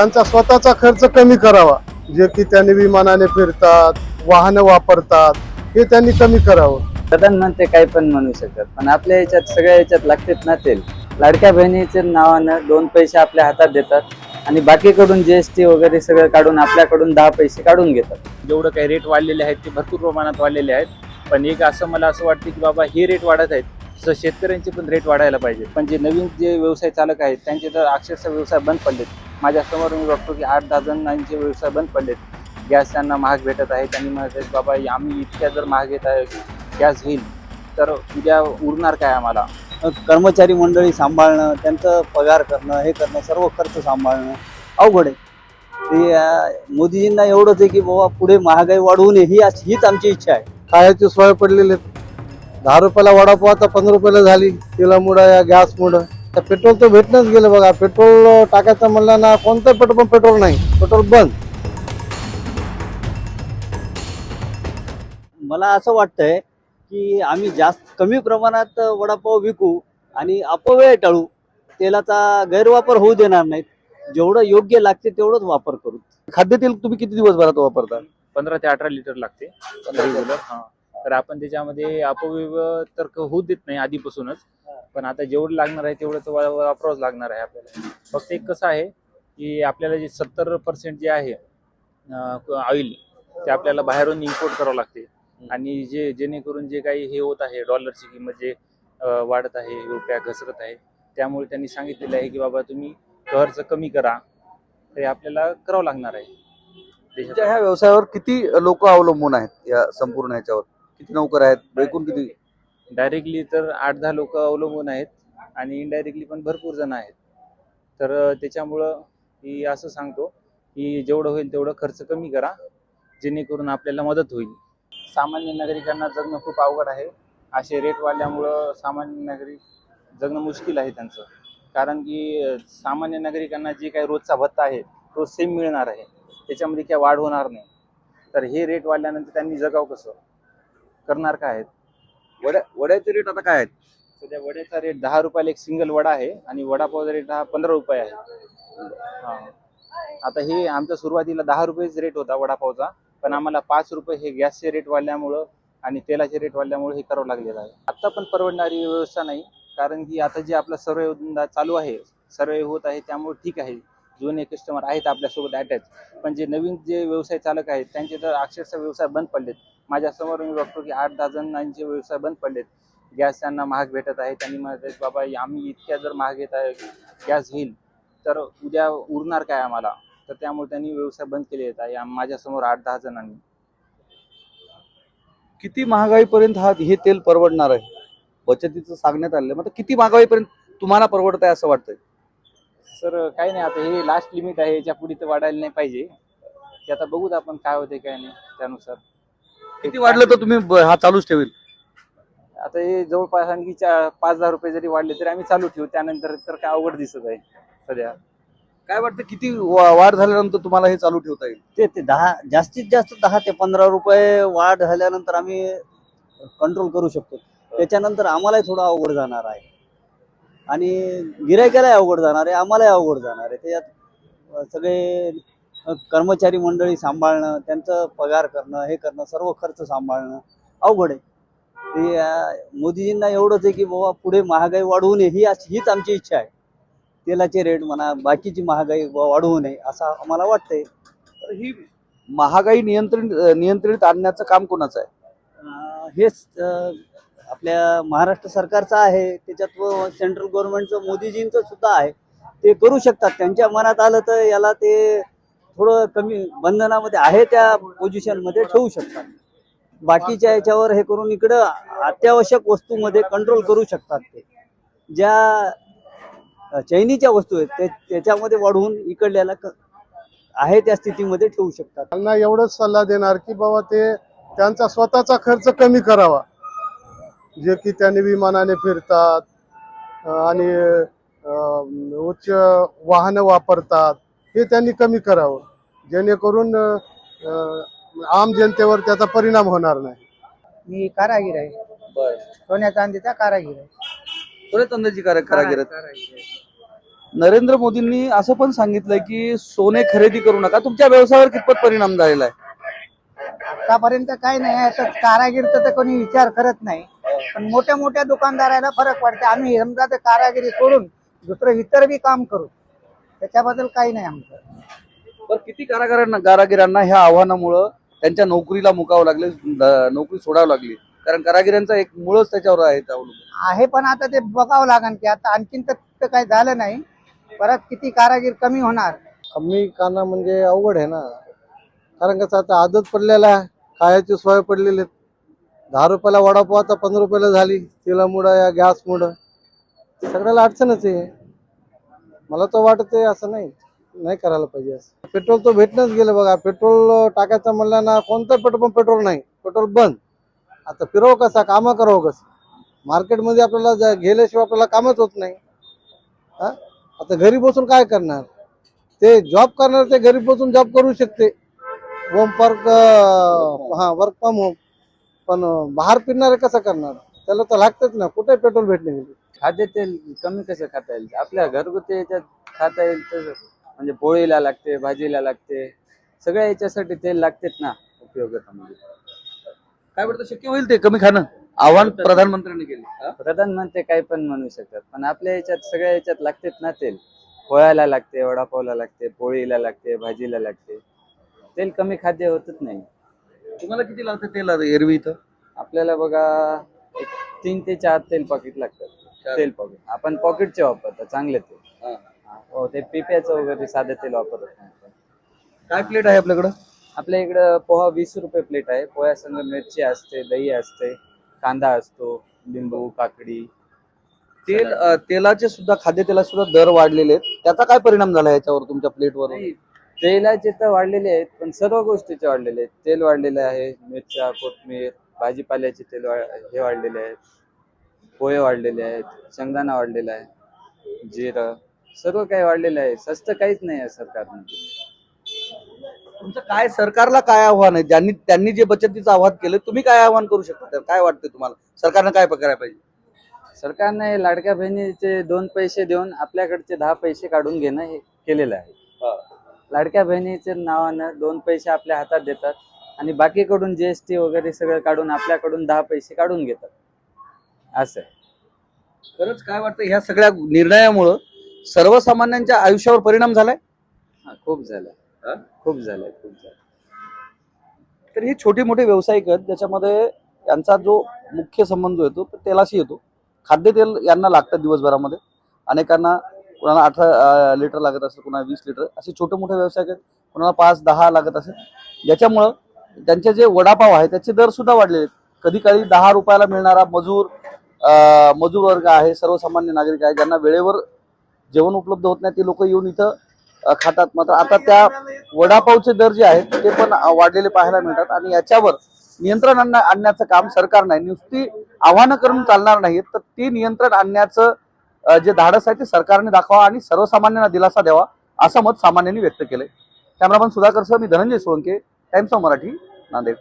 त्यांचा स्वतःचा खर्च कमी करावा, जे की त्यांनी विमानाने फिरतात, वाहनं वापरतात, हे त्यांनी कमी करावं. प्रधानमंत्री काही पण म्हणू शकतात, पण आपल्या याच्यात सगळ्या याच्यात लागतेच ना तेल. लाडक्या बहिणीच्या नावानं 2 पैसे आपल्या हातात देतात आणि बाकीकडून जीएसटी वगैरे सगळं काढून आपल्याकडून 10 पैसे काढून घेतात. जेवढं काही रेट वाढलेले आहेत ते भरपूर प्रमाणात वाढलेले आहेत. पण एक असं मला असं वाटतं की बाबा हे रेट वाढत आहेत, तसं शेतकऱ्यांचे पण रेट वाढायला पाहिजे. पण जे नवीन जे व्यवसाय चालक आहेत त्यांचे तर अक्षरशः व्यवसाय बंद पडलेत. माझ्यासमोर मी बघतो की 8-10 जणांचे व्यवसाय बंद पडलेत. गॅस त्यांना महाग भेटत आहे. त्यांनी म्हणत आहेत बाबा आम्ही इतक्या जर महाग येत आहे गॅस घेईल तर उद्या उरणार काय आम्हाला. कर्मचारी मंडळी सांभाळणं, त्यांचं पगार करणं, हे करणं, सर्व खर्च सांभाळणं अवघड आहे. ते मोदीजींना एवढंच आहे की बाबा पुढे महागाई वाढवू नये हीच आमची इच्छा आहे. खायची सोय पडलेली आहे. 10 रुपयाला वडापाव आता 15 रुपयाला झाली, तेलामुळं या गॅसमुळं. तर पेट्रोल तर भेटणंच गेलं बघा. पेट्रोल टाकायचं म्हणलं ना, कोणतं पेट्रोल नाही, पेट्रोल बंद. मला असं वाटतंय की आम्ही कमी प्रमाणात वडापाव विकू आणि अपव्यय टाळू. तेलाचा गैरवापर होऊ देणार नाहीत. जेवढं योग्य लागते तेवढंच वापर करू. खाद्यतेल तुम्ही किती दिवसभरात वापरता? 15 ते 18 लिटर लागते रेग्युलर. हां, तर आपण त्याच्यामध्ये अपव्यय तर होऊ देत नाही आधीपासूनच. पण आता जेवढं लागणार आहे तेवढं तर वापरावंच लागणार आहे आपल्याला. फक्त एक कसं आहे की आपल्याला जे 70% जे आहे ऑइल ते आपल्याला बाहेरून इम्पोर्ट करावं लागते. आणि जेणेकरून जे काही हे होत आहे, डॉलरची किंमत जे वाढत आहे, रुपया घसरत आहे, त्यामुळे त्यांनी सांगितलेलं आहे की बाबा तुम्ही खर्च कमी करा. ते आपल्याला करावं लागणार आहे. तुमच्या ह्या व्यवसायावर किती लोक अवलंबून आहेत या संपूर्ण ह्याच्यावर? किती नोकर आहेत? एकूण किती? डायरेक्टली तर 8-10 लोक अवलंबून आहेत आणि इनडायरेक्टली पण भरपूर जण आहेत. तर त्याच्यामुळं मी असं सांगतो की जेवढं होईल तेवढं खर्च कमी करा, जेणेकरून आपल्याला मदत होईल. सामान्य नागरिकांना जगणं खूप अवघड आहे. असे रेट वाढल्यामुळं सामान्य नागरिक जगणं मुश्किल आहे त्यांचं. कारण की सामान्य नागरिकांना जे काही रोजचा भत्ता आहे तो सेम मिळणार आहे, त्याच्यामध्ये काय वाढ होणार नाही. तर हे रेट वाढल्यानंतर त्यांनी जगावं कसं, करणार काय आहेत? वड्याचे रेट आता काय आहेत? सध्या वड्याचा रेट 10 रुपयाला एक सिंगल वडा आहे आणि वडापावचा रेट हा 15 रुपये आहे. हां, आता हे आमचा सुरुवातीला 10 रुपयेच रेट होता वडापावचा, पण आम्हाला 5 रुपये हे गॅसचे रेट वाढल्यामुळं आणि तेलाचे रेट वाढल्यामुळे हे करावं लागलेलं आहे. आत्ता पण परवडणारी व्यवस्था नाही, कारण की आता जे आपला सर्वे चालू आहे, सर्वे होत आहे, त्यामुळे ठीक आहे. जुने कस्टमर आहेत आपल्यासोबत अटॅच. पण जे नवीन जे व्यवसाय चालक आहेत त्यांचे तर अक्षरशः व्यवसाय बंद पडलेत. माझ्यासमोर मी बघतो की 8-10 जणांचे व्यवसाय बंद पडलेत. गॅस त्यांना महाग भेटत आहे. त्यांनी म्हणत आहेत बाबा आम्ही इतक्या जर महाग येत आहे गॅस घेईल तर उद्या उरणार काय आम्हाला. तर त्यामुळे त्यांनी व्यवसाय बंद केले आहेत माझ्यासमोर 8-10 जणांनी. किती महागाईपर्यंत हे तेल परवडणार आहे? बचतीचं सांगण्यात आलेलं आहे. मग किती महागाईपर्यंत तुम्हाला परवडत आहे असं वाटतंय? सर काही नाही, आता हे लास्ट लिमिट आहे, याच्या पुढे तर वाढायला नाही पाहिजे. ते आता बघूत आपण काय होते काय नाही त्यानुसार. किती वाढलं तर तुम्ही हा चालूच ठेवेल? आता हे जवळपास आणखी 5-10 रुपये जरी वाढले तरी आम्ही चालू ठेवू. त्यानंतर तर काय अवघड दिसत आहे सध्या. काय वाटतं किती वाढ झाल्यानंतर तुम्हाला हे चालू ठेवता येईल? ते 10 जास्तीत जास्त 10 ते 15 रुपये वाढ झाल्यानंतर आम्ही कंट्रोल करू शकतो. त्याच्यानंतर आम्हालाही थोडं अवघड जाणार आहे आणि गिरायकालाही अवघड जाणार आहे, आम्हालाही अवघड जाणार आहे. त्याच्यात सगळे कर्मचारी मंडळी सांभाळणं, त्यांचं पगार करणं, हे करणं, सर्व खर्च सांभाळणं अवघड आहे. ते मोदीजींना एवढंच आहे की बाबा पुढे महागाई वाढवू नये हीच आमची इच्छा आहे. तेलाचे रेट म्हणा, बाकीची महागाई वाढवू नये असं आम्हाला वाटतंय. तर ही महागाई नियंत्रित आणण्याचं काम कोणाचं आहे? हेच आपल्या महाराष्ट्र सरकारचं आहे. त्याच्यात सेंट्रल गव्हर्नमेंटचं मोदीजींचं सुद्धा आहे. ते करू शकतात. त्यांच्या मनात आलं तर याला ते थोडं कमी बंधनामध्ये आहे त्या पोझिशनमध्ये ठेवू शकतात. बाकीच्या याच्यावर हे करून इकडं अत्यावश्यक वस्तूमध्ये कंट्रोल करू शकतात. ते ज्या चैनीच्या वस्तू आहेत त्याच्यामध्ये वाढवून इकडल्याला आहे त्या स्थितीमध्ये ठेवू शकतात. त्यांना एवढंच सल्ला देणार की बाबा ते त्यांचा स्वतःचा खर्च कमी करावा, जे की त्यांनी विमानाने फिरतात आणि उच्च वाहनं वापरतात, हे त्यांनी कमी करावं, जेणेकरून आम जनतेवर त्याचा परिणाम होणार नाही. मी कारागीर आहे. सोन्या चांदीचा कारागीर आहे. सोन्या चांदीची कारागीर आहेत. नरेंद्र मोदींनी असं पण सांगितलंय की सोने खरेदी करू नका. तुमच्या व्यवसायावर कितपत परिणाम झालेला आहे? आतापर्यंत काही नाही आहे. तर कारागीरचा तर कोणी विचार करत नाही, पण मोठ्या मोठ्या दुकानदाराला फरक पडते. आम्ही समजा ते कारागिरी सोडून दुसरं इतर बी काम करू, त्याच्याबद्दल काही नाही आमचं. तर किती कारागिरांना ह्या आव्हानामुळं त्यांच्या नोकरीला मुकावं लागले, नोकरी सोडावं लागली, कारण कारागिरांचा एक मुळच त्याच्यावर आहे अवलंबून आहे. पण आता ते बघावं लागेल की आता आणखीन तर काही झालं नाही, परत किती कारागीर कमी होणार. कमी करणं म्हणजे अवघड आहे ना, कारण कसं आता आदत पडलेला आहे, खायची सोय पडलेली आहे. 10 रुपयाला वडापाव आता 15 रुपयाला झाली, तेलामुळं या गॅसमुळं सगळ्याला अडचणच आहे. मला तर वाटते असं नाही करायला पाहिजे. असं पेट्रोल तर भेटणंच गेलं बघा. पेट्रोल टाकायचं म्हणलं ना, कोणतं पेट्रोल नाही, पेट्रोल बंद. आता फिरव कसा, कामं करावं कसं? मार्केटमध्ये आपल्याला गेल्याशिवाय आपल्याला कामच होत नाही. हा, आता घरी बसून काय करणार? ते जॉब करणार ते घरी बसून जॉब करू शकते, वर्क फ्रॉम होम. पण बाहेर फिरणारे कसं करणार? त्याला तर लागतच ना, कुठे पेट्रोल भेटणे गेले. खाद्यतेल कमी कसं खाता येईल? आपल्या घरगुती याच्यात खाता येईल तर, म्हणजे पोळीला लागते, भाजीला लागते, सगळ्या याच्यासाठी तेल लागतेच ना उपयोगामध्ये. काय वाटतं, शक्य होईल ते कमी खाणं? आव्हान प्रधानमंत्र्यांनी केले. प्रधानमंत्री काही पण म्हणू शकतात, पण आपल्या याच्यात सगळ्या याच्यात लागतेच ना तेल. पोळ्याला लागते, वडापावला लागते, पोळीला लागते, भाजीला लागते. तेल कमी खाद्य होतच नाही. तुम्हाला किती लागतं तेल एरवी इथं? आपल्याला बघा एक 3 ते 4 तेल पॉकेट लागतात. तेल पॉकेट आपण पॉकेटचे वापरतो, चांगले तेल. हो, ते पिप्याचं वगैरे साधं तेल वापरत नाही. काय प्लेट आहे आपल्याकडं? आपल्या इकडं पोहा 20 रुपये प्लेट आहे. पोह्यासंग मिरची असते, दही असते, कांदा असतो, लिंबू, काकडी. तेलाचे सुद्धा, खाद्यतेलाचे सुद्धा दर वाढलेले आहेत. त्याचा काय परिणाम झाला याच्यावर, तुमच्या प्लेटवर? नाही, तेलाचे तर वाढलेले आहेत, पण सर्व गोष्टीचे वाढलेले आहेत. तेल वाढलेले आहे, मिरच्या, कोथमीर, भाजीपाल्याचे तेल हे वाढलेले आहेत, पोहे वाढलेले आहेत, शेंगदाणा वाढलेला आहे, जिरं, सर्व काही वाढलेलं आहे. स्वस्त काहीच नाही आहे सरकारने. तुमचं काय, सरकारला काय आव्हान आहे? त्यांनी जे बचतीचं आव्हान केलं, तुम्ही काय आव्हान करू शकता? तर काय वाटतं तुम्हाला, सरकारनं काय करायला पाहिजे? सरकारने लाडक्या बहिणीचे 2 पैसे देऊन आपल्याकडचे 10 पैसे काढून घेणं हे केलेलं आहे. लाडक्या बहिणीच्या नावानं 2 पैसे आपल्या हातात देतात आणि बाकीकडून GST वगैरे सगळं काढून आपल्याकडून 10 पैसे काढून घेतात. असं आहे. खरंच काय वाटतं, ह्या सगळ्या निर्णयामुळं सर्वसामान्यांच्या आयुष्यावर परिणाम झालाय? खूप झालं. खूप झालं. तर हे छोटे मोठे व्यावसायिक आहेत, ज्याच्यामध्ये यांचा जो मुख्य संबंध येतो तो तेलाशी येतो. खाद्यतेल यांना लागतं दिवसभरामध्ये. अनेकांना, कोणाला 18 लिटर लागत असेल, कोणाला 20 लिटर, असे छोटे मोठे व्यावसायिक आहेत, कोणाला 5-10 लागत असेल. ज्याच्यामुळं त्यांचे जे वडापाव आहे त्याचे दर सुद्धा वाढलेले आहेत. कधी काळी 10 रुपयाला मिळणारा मजूर वर्ग आहे, सर्वसामान्य नागरिक आहे, ज्यांना वेळेवर जेवण उपलब्ध होत नाही, ते लोक येऊन इथं खातात. मात्र आता त्या वडापावचे दर जे आहेत ते पण वाढलेले पाहायला मिळतात. आणि याच्यावर नियंत्रण आणण्याचं काम सरकार नाही, नुसती आव्हानं करून चालणार नाहीत, तर ते नियंत्रण आणण्याचं जे धाडस आहे ते सरकारने दाखवा आणि सर्वसामान्यांना दिलासा द्यावा, असं मत सामान्यांनी व्यक्त केलंय. कॅमेरामन सुधाकर सह मी धनंजय सोळंके, टाइम्स ऑफ मराठी, नांदेड.